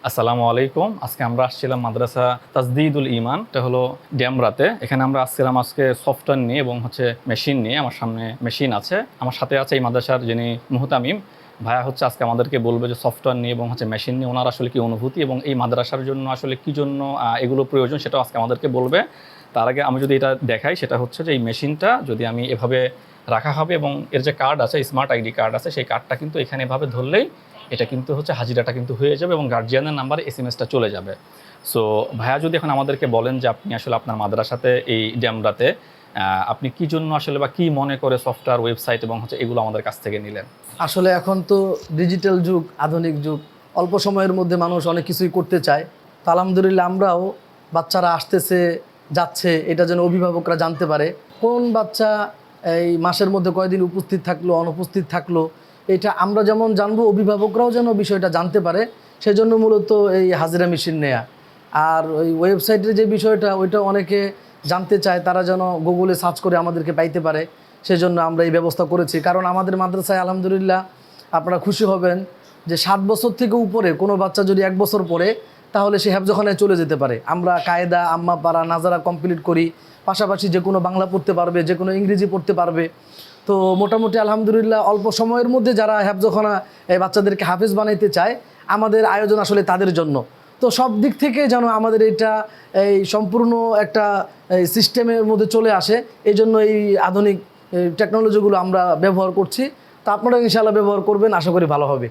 আসসালামু আলাইকুম। আজকে আমরা আসছিলাম মাদ্রাসা তাজদিদুল ইমান, এটা হলো ড্যামরাতে। এখানে আমরা আসছিলাম আজকে সফটওয়্যার নিয়ে এবং মেশিন নিয়ে। আমার সামনে মেশিন আছে, আমার সাথে আছে এই মাদ্রাসার যিনি মুহতামিম ভাইয়া আজকে আমাদেরকে বলবে যে সফটওয়্যার নিয়ে এবং মেশিন নিয়ে ওনার আসলে কি অনুভূতি এবং এই মাদ্রাসার জন্য আসলে কি জন্য এগুলো প্রয়োজন সেটাও আজকে আমাদেরকে বলবে। তার আগে আমি যদি এটা দেখাই, সেটা হচ্ছে যে এই মেশিনটা যদি আমি এভাবে রাখা হবে এবং এর যে কার্ড আছে, স্মার্ট আইডি কার্ড আছে, সেই কার্ডটা কিন্তু এখানে এভাবে ধরলেই এটা কিন্তু হাজিরাটা কিন্তু হয়ে যাবে এবং গার্জিয়ানের নাম্বারে এসএমএসটা চলে যাবে। সো ভাইয়া যদি এখন আমাদেরকে বলেন যে আপনি আসলে আপনার মাদ্রাসাতে এই ড্যামরাতে আপনি কি জন্য আসলে বা কি মনে করে সফটওয়্যার, ওয়েবসাইট এবং এগুলো আমাদের কাছ থেকে নিলেন? আসলে এখন তো ডিজিটাল যুগ, আধুনিক যুগ, অল্প সময়ের মধ্যে মানুষ অনেক কিছুই করতে চায়। তো আলহামদুলিল্লাহ আমরাও বাচ্চারা আসতেছে যাচ্ছে এটা যেন অভিভাবকরা জানতে পারে, কোন বাচ্চা এই মাসের মধ্যে কয়দিন উপস্থিত থাকলো, অনুপস্থিত থাকলো, এটা আমরা যেমন জানবো, অভিভাবকরাও যেন বিষয়টা জানতে পারে। সেজন্য মূলত এই হাজিরা মেশিন নেয়া। আর ওই ওয়েবসাইটের যে বিষয়টা, ওইটা অনেকে জানতে চায়, তারা যেন গুগলে সার্চ করে আমাদেরকে পাইতে পারে। সেজন্য আমরা এই ব্যবস্থা করেছি। কারণ আমাদের মাদ্রাসায় আলহামদুলিল্লাহ আপনারা খুশি হবেন যে 7 বছর থেকে উপরে কোনো বাচ্চা যদি 1 বছর পড়ে, তাহলে সে হেফজখানায় চলে যেতে পারে। আমরা কায়দা, আম্মা পারা, নাজারা কমপ্লিট করি। পাশাপাশি যে কোনো বাংলা পড়তে পারবে, যে কোনো ইংরেজি পড়তে পারবে। তো মোটামুটি আলহামদুলিল্লাহ অল্প সময়ের মধ্যে যারা হেফজখানা এই বাচ্চাদেরকে হাফেজ বানাইতে চায়, আমাদের আয়োজন আসলে তাদের জন্য। তো সব দিক থেকে যেন আমাদের এটা এই সম্পূর্ণ একটা সিস্টেমের মধ্যে চলে আসে, এই জন্য এই আধুনিক টেকনোলজিগুলো আমরা ব্যবহার করছি। তো আপনারা ইনশাআল্লাহ ব্যবহার করবেন, আশা করি ভালো হবে।